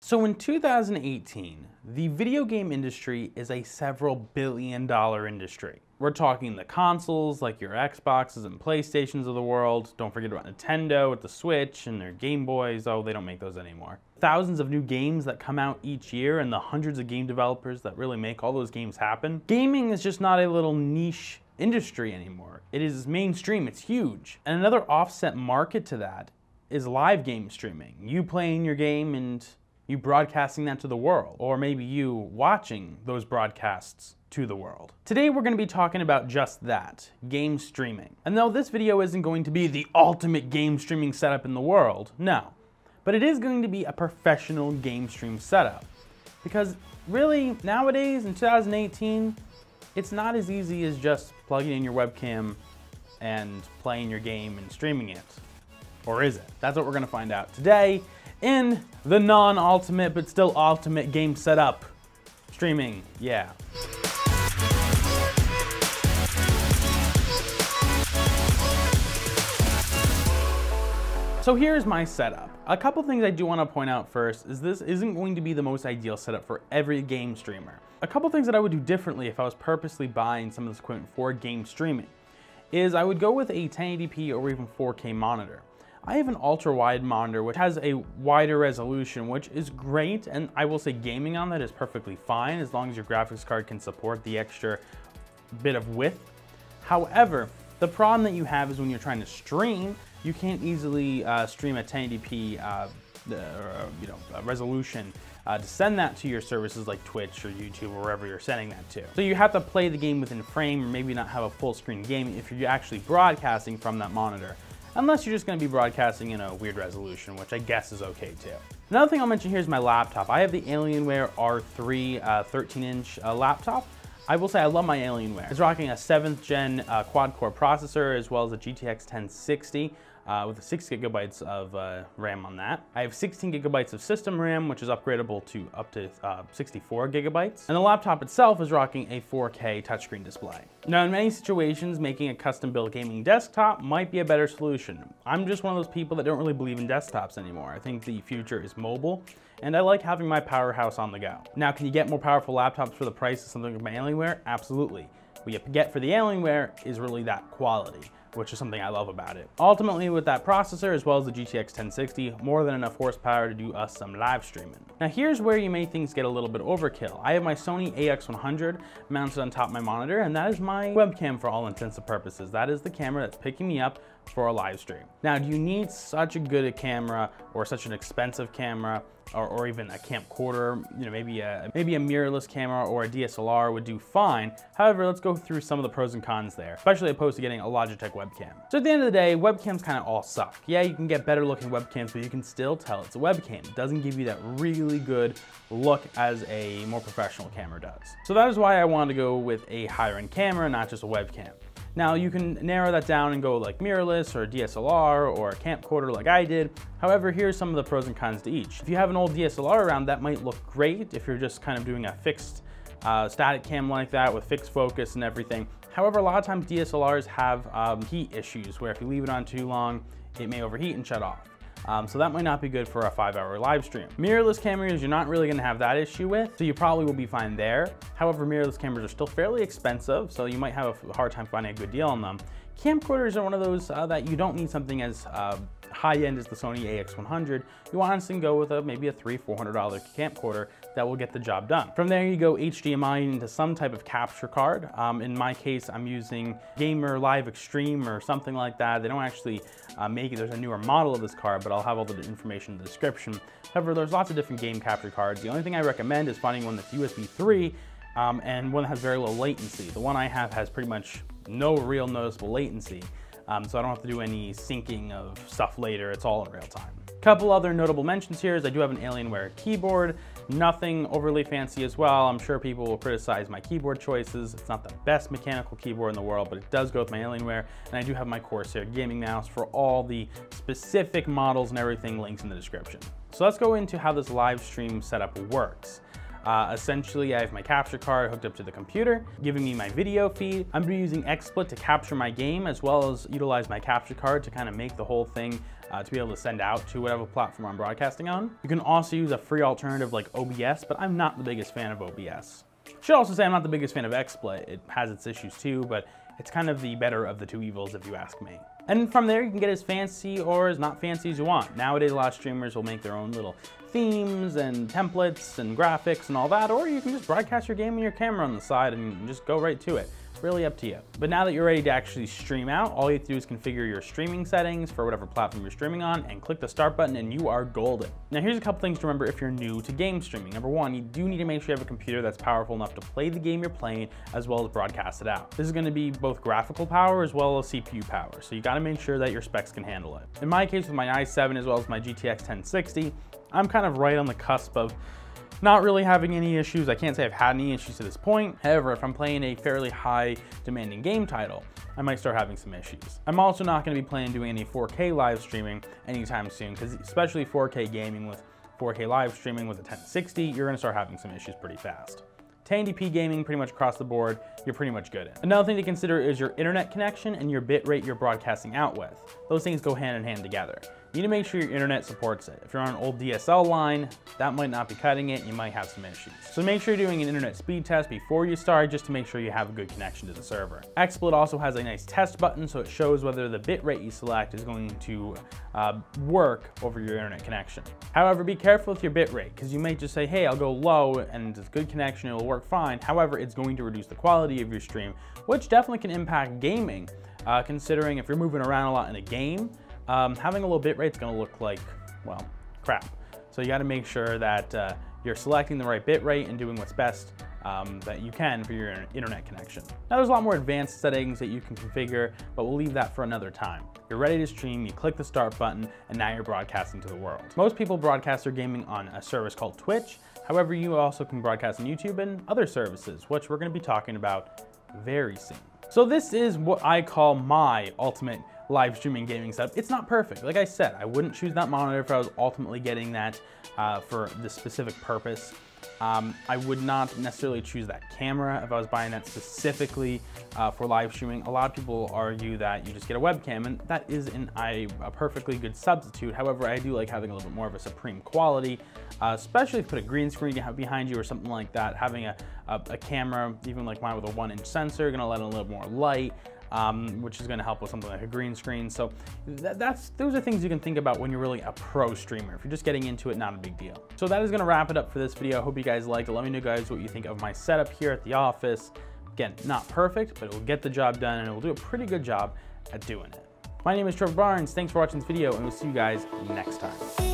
So in 2018, the video game industry is a several billion-dollar industry. We're talking the consoles like your Xboxes and PlayStations of the world. Don't forget about Nintendo with the Switch and their Game Boys. Oh, they don't make those anymore. Thousands of new games that come out each year and the hundreds of game developers that really make all those games happen. Gaming is just not a little niche industry anymore. It is mainstream, it's huge. And another offset market to that is live game streaming. You playing your game and you broadcasting that to the world, or maybe you watching those broadcasts to the world. Today we're going to be talking about just that, game streaming. And though this video isn't going to be the ultimate game streaming setup in the world, no, but it is going to be a professional game stream setup. Because really, nowadays in 2018, it's not as easy as just plugging in your webcam and playing your game and streaming it. Or is it? That's what we're going to find out today in the non-ultimate but still ultimate game setup. Streaming, yeah. So here's my setup. A couple things I do want to point out first is this isn't going to be the most ideal setup for every game streamer. A couple things that I would do differently if I was purposely buying some of this equipment for game streaming is I would go with a 1080p or even 4K monitor. I have an ultra-wide monitor which has a wider resolution, which is great, and I will say gaming on that is perfectly fine as long as your graphics card can support the extra bit of width. However, the problem that you have is when you're trying to stream, you can't easily stream at 1080p resolution to send that to your services like Twitch or YouTube or wherever you're sending that to. So you have to play the game within frame or maybe not have a full screen game if you're actually broadcasting from that monitor. Unless you're just going to be broadcasting in a weird resolution, which I guess is okay too. Another thing I'll mention here is my laptop. I have the Alienware R3 13-inch laptop. I will say I love my Alienware. It's rocking a 7th gen quad-core processor as well as a GTX 1060 with 6 gigabytes of RAM on that. I have 16 gigabytes of system RAM, which is upgradable to up to 64 gigabytes. And the laptop itself is rocking a 4K touchscreen display. Now, in many situations, making a custom-built gaming desktop might be a better solution. I'm just one of those people that don't really believe in desktops anymore. I think the future is mobile, and I like having my powerhouse on the go. Now, can you get more powerful laptops for the price of something like my Alienware? Absolutely. What you get for the Alienware is really that quality, which is something I love about it. Ultimately, with that processor, as well as the GTX 1060, more than enough horsepower to do us some live streaming. Now here's where you may things get a little bit overkill. I have my Sony AX100 mounted on top of my monitor, and that is my webcam for all intents and purposes. That is the camera that's picking me up for a live stream. Now, do you need such a good camera or such an expensive camera or even a camcorder? You know, maybe a mirrorless camera or a DSLR would do fine. However, let's go through some of the pros and cons there, especially opposed to getting a Logitech webcam. So at the end of the day, webcams kind of all suck. Yeah, you can get better looking webcams, but you can still tell it's a webcam. It doesn't give you that really good look as a more professional camera does. So that is why I wanted to go with a higher end camera, not just a webcam. Now you can narrow that down and go like mirrorless or a DSLR or a camcorder like I did. However, here's some of the pros and cons to each. If you have an old DSLR around, that might look great if you're just kind of doing a fixed static cam like that with fixed focus and everything. However, a lot of times DSLRs have heat issues where if you leave it on too long, it may overheat and shut off. So that might not be good for a 5-hour live stream. Mirrorless cameras, you're not really gonna have that issue with, so you probably will be fine there. However, mirrorless cameras are still fairly expensive, so you might have a hard time finding a good deal on them. Camcorders are one of those that you don't need something as high-end as the Sony AX100. You want to go with maybe a $300–400 camcorder that will get the job done. From there, you go HDMI into some type of capture card. In my case, I'm using Gamer Live Extreme or something like that. They don't actually make it. There's a newer model of this card, but I'll have all the information in the description. However, there's lots of different game capture cards. The only thing I recommend is finding one that's USB 3 and one that has very low latency. The one I have has pretty much no real noticeable latency. So I don't have to do any syncing of stuff later. It's all in real time. Couple other notable mentions here is I do have an Alienware keyboard. Nothing overly fancy as well. I'm sure people will criticize my keyboard choices. It's not the best mechanical keyboard in the world, but it does go with my Alienware. And I do have my Corsair gaming mouse for all the specific models and everything, links in the description. So let's go into how this live stream setup works. Essentially, I have my capture card hooked up to the computer, giving me my video feed. I'm gonna be using XSplit to capture my game, as well as utilize my capture card to kind of make the whole thing to be able to send out to whatever platform I'm broadcasting on. You can also use a free alternative like OBS, but I'm not the biggest fan of OBS. Should also say I'm not the biggest fan of XSplit. It has its issues too, but it's kind of the better of the two evils if you ask me. And from there, you can get as fancy or as not fancy as you want. Nowadays, a lot of streamers will make their own little themes and templates and graphics and all that, or you can just broadcast your game and your camera on the side and just go right to it. Really up to you. But now that you're ready to actually stream out, all you have to do is configure your streaming settings for whatever platform you're streaming on and click the start button and you are golden. Now here's a couple things to remember if you're new to game streaming. Number one, you do need to make sure you have a computer that's powerful enough to play the game you're playing as well as broadcast it out. This is going to be both graphical power as well as CPU power, so you got to make sure that your specs can handle it. In my case, with my i7 as well as my GTX 1060, I'm kind of right on the cusp of not really having any issues. I can't say I've had any issues to this point. However, if I'm playing a fairly high demanding game title, I might start having some issues. I'm also not going to be planning doing any 4K live streaming anytime soon, because especially 4K gaming with 4K live streaming with a 1060, you're going to start having some issues pretty fast. 1080p gaming pretty much across the board, you're pretty much good at. Another thing to consider is your internet connection and your bit rate you're broadcasting out with. Those things go hand in hand together. You need to make sure your internet supports it. If you're on an old DSL line, that might not be cutting it, you might have some issues. So make sure you're doing an internet speed test before you start, just to make sure you have a good connection to the server. XSplit also has a nice test button, so it shows whether the bit rate you select is going to work over your internet connection. However, be careful with your bit rate, because you may just say, hey, I'll go low and it's good connection, it'll work fine. However, it's going to reduce the quality of your stream, which definitely can impact gaming, considering if you're moving around a lot in a game, having a low bit rate is going to look like, well, crap. So you got to make sure that you're selecting the right bit rate and doing what's best that you can for your internet connection. Now there's a lot more advanced settings that you can configure, but we'll leave that for another time. You're ready to stream, you click the start button, and now you're broadcasting to the world. Most people broadcast their gaming on a service called Twitch. However, you also can broadcast on YouTube and other services, which we're going to be talking about very soon. So this is what I call my ultimate live streaming gaming setup. It's not perfect. Like I said, I wouldn't choose that monitor if I was ultimately getting that for this specific purpose. I would not necessarily choose that camera if I was buying that specifically for live streaming. A lot of people argue that you just get a webcam, and that is a perfectly good substitute. However, I do like having a little bit more of a supreme quality, especially if you put a green screen behind you or something like that. Having a camera, even like mine with a 1-inch sensor, gonna let in a little more light, which is going to help with something like a green screen. So those are things you can think about when you're really a pro streamer. If you're just getting into it, not a big deal. So that is going to wrap it up for this video. I hope you guys liked it. Let me know, guys, what you think of my setup here at the office. Again, not perfect, but it will get the job done, and it will do a pretty good job at doing it. My name is Trevor Barnes. Thanks for watching this video, and we'll see you guys next time.